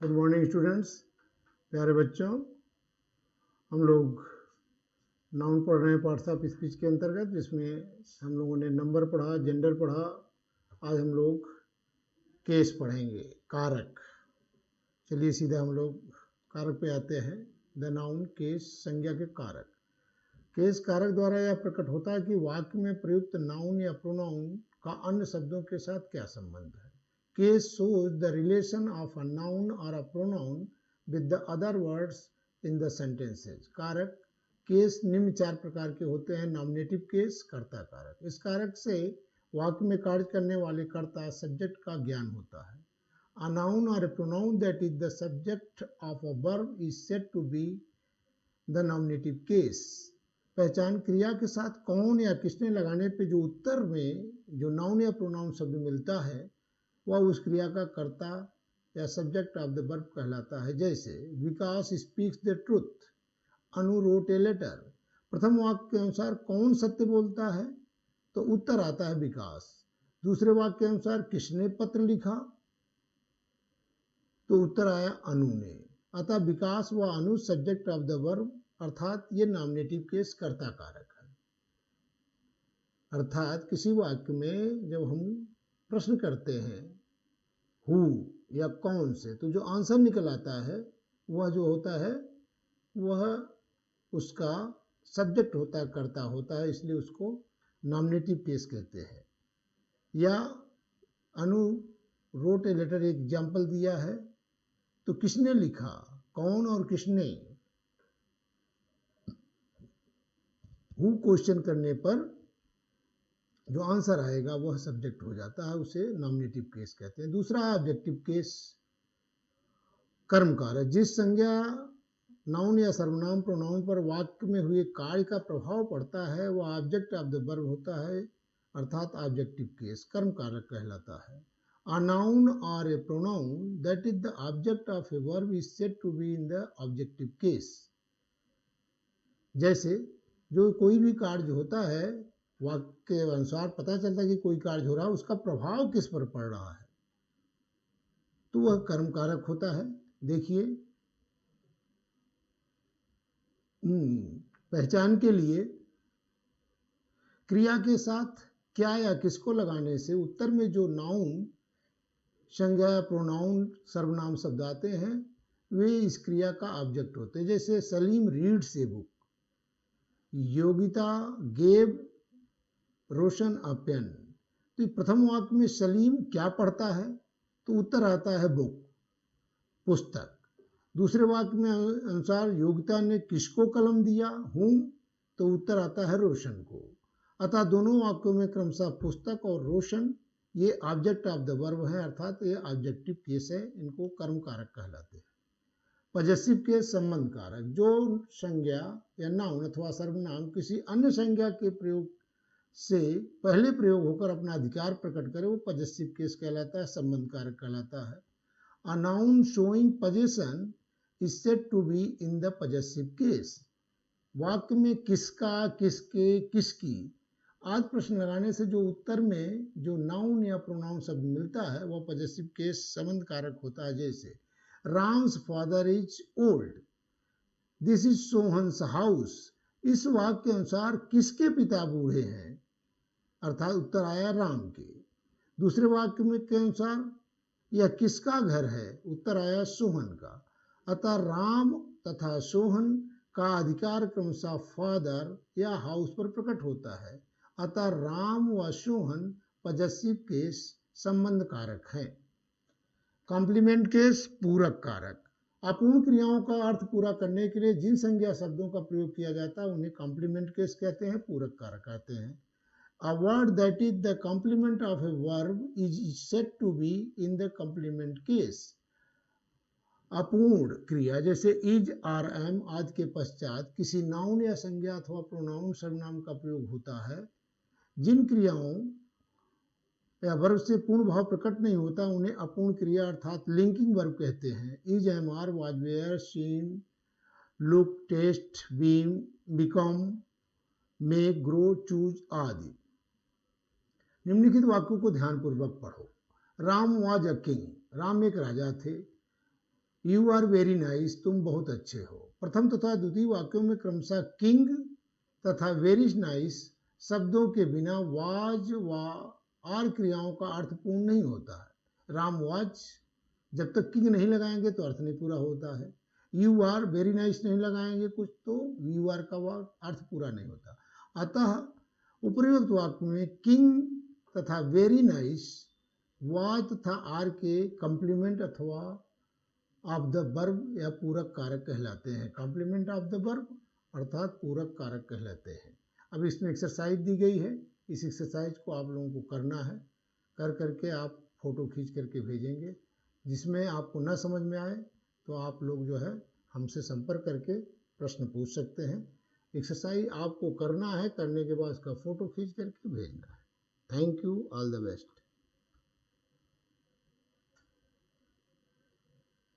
Good morning students, प्यारे बच्चों। हम लोग नाउन पढ़ रहे हैं पार्ट्स ऑफ स्पीच के अंतर्गत, जिसमें हम लोगों ने नंबर पढ़ा, जेंडर पढ़ा। आज हम लोग केस पढ़ेंगे, कारक। चलिए सीधा हम लोग कारक पे आते हैं। द नाउन केस, संज्ञा के कारक। केस कारक द्वारा यह प्रकट होता है कि वाक्य में प्रयुक्त नाउन या प्रोनाउन का अन्य शब्दों के साथ क्या संबंध है। Case shows the relation of a noun or a pronoun with the other words in the sentences. कारक केस निम्न चार प्रकार के होते हैं। नॉमिनेटिव केस, कर्ता कारक। इस कारक से वाक्य में कार्य करने वाले कर्ता सब्जेक्ट का ज्ञान होता है। A noun or a pronoun that is the subject of a verb is said to be the nominative case. पहचान क्रिया के साथ कौन या किसने लगाने पे जो उत्तर में जो नाउन या प्रोनाउन शब्द मिलता है वह उस क्रिया का कर्ता या सब्जेक्ट ऑफ द वर्ब कहलाता है। जैसे Vikas speaks the truth, Anu wrote a letter. प्रथम वाक्य के अनुसार कौन सत्य बोलता है, तो उत्तर आता है विकास। दूसरे वाक्य के अनुसार किसने पत्र लिखा, तो उत्तर आया अनु ने। अतः विकास व अनु सब्जेक्ट ऑफ द वर्ब, अर्थात ये नॉमिनेटिव केस कर्ता कारक है। अर्थात किसी वाक्य में जब हम प्रश्न करते हैं हु या कौन से, तो जो आंसर निकल आता है वह जो होता है वह उसका सब्जेक्ट होता है, कर्ता होता है, इसलिए उसको नॉमिनेटिव केस कहते हैं। या अनु रोट ए लेटर, एक एग्जाम्पल दिया है, तो किसने लिखा, कौन और किसने। हु क्वेश्चन करने पर जो आंसर आएगा वह सब्जेक्ट हो जाता है, उसे नॉमिनेटिव केस कहते हैं। दूसरा है ऑब्जेक्टिव केस, कर्म कारक। जिस संज्ञा नाउन या सर्वनाम प्रोनाउन पर वाक्य में हुए कार्य का प्रभाव पड़ता है वह ऑब्जेक्ट ऑफ द वर्ब होता है, अर्थात ऑब्जेक्टिव केस कर्म कारक कहलाता है। A noun or a pronoun that is the object of a verb is said to be in the objective case. जैसे जो कोई भी कार्य होता है, वाक्य के अनुसार पता चलता है कि कोई कार्य हो रहा है, उसका प्रभाव किस पर पड़ रहा है, तो वह कर्म कारक होता है। देखिए पहचान के लिए क्रिया के साथ क्या या किसको लगाने से उत्तर में जो नाउन, संज्ञा, प्रोनाउन, सर्वनाम शब्द आते हैं वे इस क्रिया का ऑब्जेक्ट होते हैं। जैसे Salim reads a book, Yogita gave Roshan a pen. तो प्रथम वाक्य में सलीम क्या पढ़ता है, तो उत्तर आता है बुक, पुस्तक। दूसरे वाक्य में अनुसार योगिता ने किसको कलम दिया, हूं, तो उत्तर आता है रोशन को। अतः दोनों वाक्यों में क्रमशः पुस्तक और रोशन ये ऑब्जेक्ट ऑफ द वर्ब है, अर्थात ये ऑब्जेक्टिव केस है, इनको कर्म कारक कहलाते हैं। पजेसिव केस संबंध कारक। जो संज्ञा या नाउन अथवा सर्वनाम किसी अन्य संज्ञा के प्रयोग से पहले प्रयोग होकर अपना अधिकार प्रकट करे वो पजेसिव केस कहलाता है, संबंध कारक कहलाता है। A noun showing possession is said to be in the possessive case. वाक्य में किसका, किसके, किसकी आज प्रश्न लगाने से जो उत्तर में जो नाउन या प्रोनाउन शब्द मिलता है वह पजेसिव केस संबंध कारक होता है। जैसे Ram's father is old, this is Sohan's house. इस वाक्य के अनुसार किसके पिता बूढ़े हैं, अर्थात उत्तर आया राम के। दूसरे वाक्य में के अनुसार यह किसका घर है, उत्तर आया सोहन का। अतः राम तथा सोहन का अधिकार क्रमशः फादर या हाउस पर प्रकट होता है। अतः राम व सोहन पजेसिव केस संबंध कारक है। कॉम्प्लीमेंट केस पूरक कारक। अपूर्ण क्रियाओं का अर्थ पूरा करने के लिए जिन संज्ञा शब्दों का प्रयोग किया जाता है उन्हें कॉम्प्लीमेंट केस कहते हैं, पूरक कारक कहते हैं। A word that is the complement of a verb is said to be in the complement case. अपूर्ण क्रिया जैसे इज आर एम आदि के पश्चात किसी नाउन या संज्ञा अथवा प्रोनाउन सर्वनाम का प्रयोग होता है, जिन क्रियाओं या वर्ब से पूर्ण भाव प्रकट नहीं होता उन्हें अपूर्ण क्रिया अर्थात लिंकिंग वर्ब कहते हैं। Is, am, are, was, were, seem, look, taste, been, become, make, grow, choose आदि। निम्नलिखित वाक्यों को ध्यानपूर्वक पढ़ो। Ram was a king, Ram एक राजा थे। यू आर वेरी नाइस, तुम बहुत अच्छे हो। प्रथम तथा द्वितीय वाक्यों में क्रमशः किंग तथा वेरी नाइस शब्दों के बिना वाज व आर क्रियाओं का अर्थ पूर्ण नहीं होता है। राम वाज, जब तक किंग नहीं लगाएंगे तो अर्थ नहीं पूरा होता है। यू आर वेरी नाइस नहीं लगाएंगे कुछ तो यू आर का अर्थ पूरा नहीं होता। अतः उपयुक्त वाक्य में किंग तथा वेरी नाइस वाज तथा आर के कॉम्प्लीमेंट अथवा ऑफ द वर्ब या पूरक कारक कहलाते हैं। कॉम्प्लीमेंट ऑफ द वर्ब अर्थात पूरक कारक कहलाते हैं। अब इसमें एक्सरसाइज दी गई है, इस एक्सरसाइज को आप लोगों को करना है। कर करके आप फोटो खींच करके भेजेंगे। जिसमें आपको न समझ में आए तो आप लोग जो है हमसे संपर्क करके प्रश्न पूछ सकते हैं। एक्सरसाइज आपको करना है, करने के बाद उसका फोटो खींच करके भेजना है। Thank you, all the best.